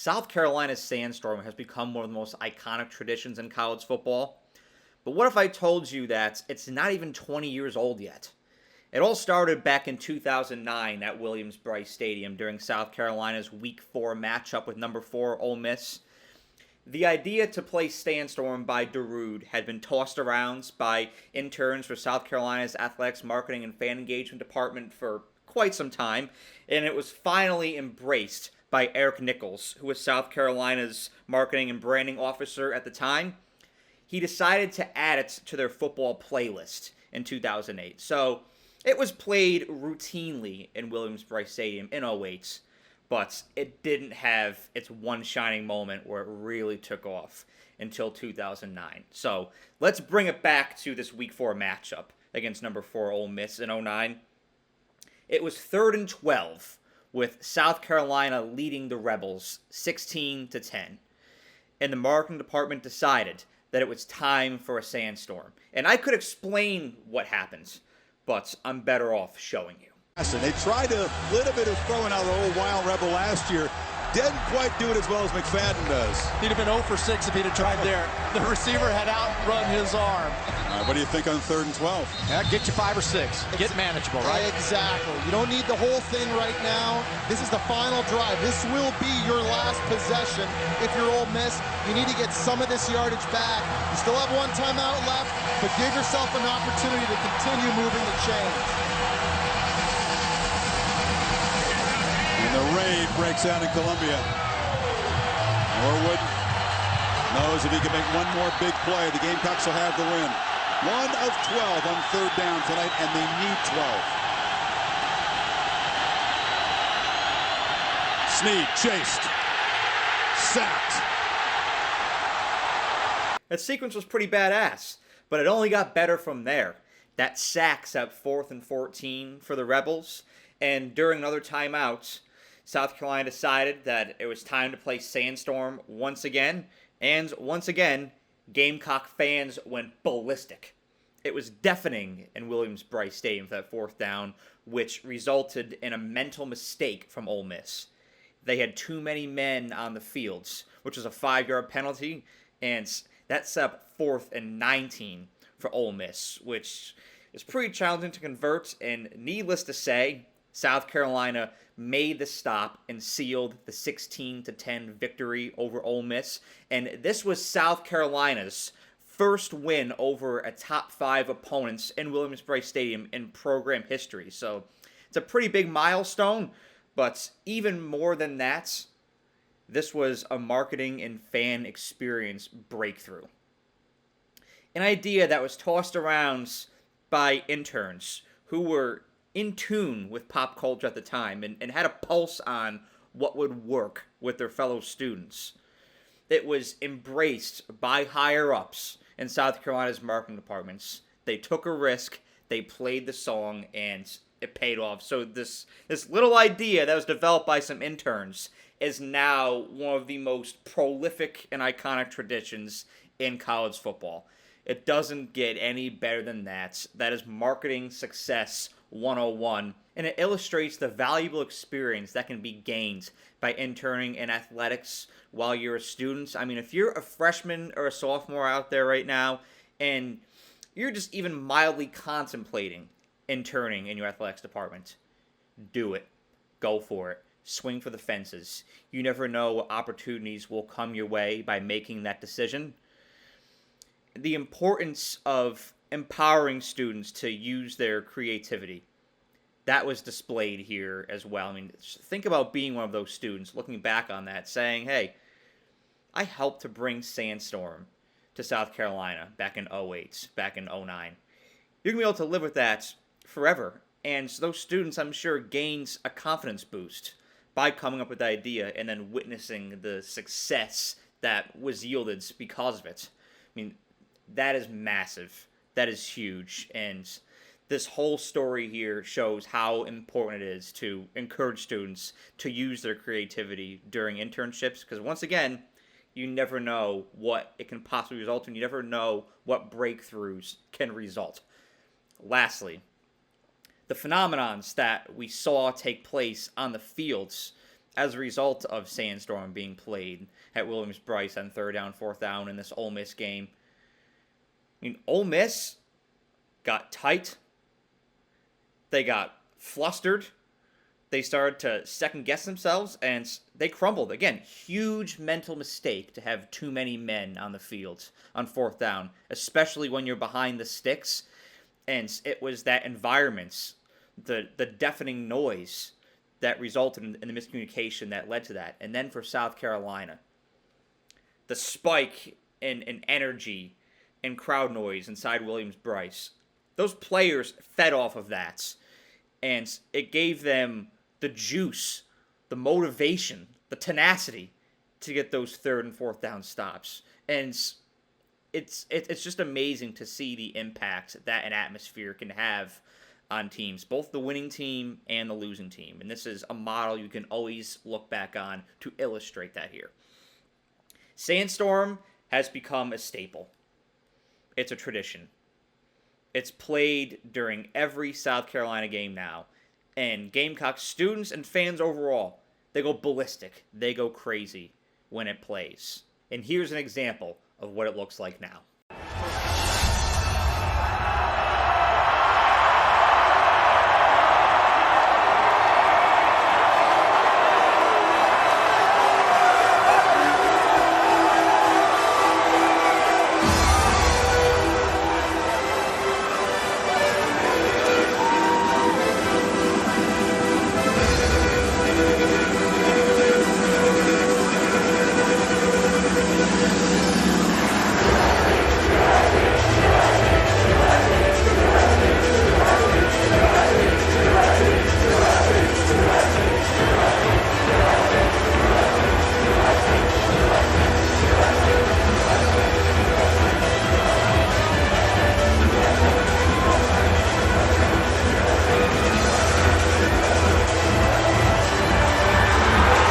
South Carolina's Sandstorm has become one of the most iconic traditions in college football. But what if I told you that it's not even 20 years old yet? It all started back in 2009 at Williams-Brice Stadium during South Carolina's Week 4 matchup with number 4 Ole Miss. The idea to play Sandstorm by Darude had been tossed around by interns for South Carolina's athletics, marketing, and fan engagement department for quite some time, and it was finally embraced by Eric Nichols, who was South Carolina's marketing and branding officer at the time. He decided to add it to their football playlist in 2008. So it was played routinely in Williams-Brice Stadium in '08, but it didn't have its one shining moment where it really took off until 2009. So let's bring it back to this Week 4 matchup against number 4 Ole Miss in '09. It was 3rd and 12, with South Carolina leading the Rebels 16-10. And the marketing department decided that it was time for a sandstorm. And I could explain what happened, but I'm better off showing you. They tried a little bit of throwing out the old Wild Rebel last year. Didn't quite do it as well as McFadden does. He'd have been 0 for 6 if he'd have tried there. The receiver had outrun his arm. What do you think on 3rd and 12? Yeah, get you 5 or 6. Get manageable, right? Exactly. You don't need the whole thing right now. This is the final drive. This will be your last possession. If you're Ole Miss, you need to get some of this yardage back. You still have one timeout left, but give yourself an opportunity to continue moving the chains. And the raid breaks out in Columbia. Norwood knows if he can make one more big play, the Gamecocks will have the win. 1 of 12 on 3rd down tonight, and they need 12. Snead chased. Sacked. That sequence was pretty badass, but it only got better from there. That sack set 4th and 14 for the Rebels, and during another timeout, South Carolina decided that it was time to play Sandstorm once again, and once again, Gamecock fans went ballistic. It was deafening in Williams-Brice Stadium for that 4th down, which resulted in a mental mistake from Ole Miss. They had too many men on the fields, which was a 5-yard penalty, and that set up 4th and 19 for Ole Miss, which is pretty challenging to convert, and needless to say, South Carolina made the stop and sealed the 16-10 victory over Ole Miss. And this was South Carolina's first win over a top 5 opponents in Williams-Brice Stadium in program history. So it's a pretty big milestone, but even more than that, this was a marketing and fan experience breakthrough. An idea that was tossed around by interns who were in tune with pop culture at the time and had a pulse on what would work with their fellow students. It was embraced by higher-ups in South Carolina's marketing departments. They took a risk, they played the song, and it paid off. So this little idea that was developed by some interns is now one of the most prolific and iconic traditions in college football. It doesn't get any better than that. That is marketing success 101, and it illustrates the valuable experience that can be gained by interning in athletics while you're a student. I mean, if you're a freshman or a sophomore out there right now, and you're just even mildly contemplating interning in your athletics department, do it. Go for it. Swing for the fences. You never know what opportunities will come your way by making that decision. The importance of empowering students to use their creativity, that was displayed here as well. I mean, think about being one of those students, looking back on that, saying, hey, I helped to bring Sandstorm to South Carolina back in '08, back in '09. You're going to be able to live with that forever. And those students, I'm sure, gained a confidence boost by coming up with the idea and then witnessing the success that was yielded because of it. I mean, that is massive. That is huge. And this whole story here shows how important it is to encourage students to use their creativity during internships. Because once again, you never know what it can possibly result in. You never know what breakthroughs can result. Lastly, the phenomenons that we saw take place on the fields as a result of Sandstorm being played at Williams-Brice on 3rd down, 4th down in this Ole Miss game. I mean, Ole Miss got tight. They got flustered. They started to second-guess themselves, and they crumbled. Again, huge mental mistake to have too many men on the field on 4th down, especially when you're behind the sticks. And it was that environment, the deafening noise that resulted in the miscommunication that led to that. And then for South Carolina, the spike in energy and crowd noise inside Williams-Brice. Those players fed off of that, and it gave them the juice, the motivation, the tenacity to get those 3rd and 4th down stops. And it's just amazing to see the impact that an atmosphere can have on teams, both the winning team and the losing team. And this is a model you can always look back on to illustrate that here. Sandstorm has become a staple. It's a tradition. It's played during every South Carolina game now. And Gamecock students and fans overall, they go ballistic. They go crazy when it plays. And here's an example of what it looks like now.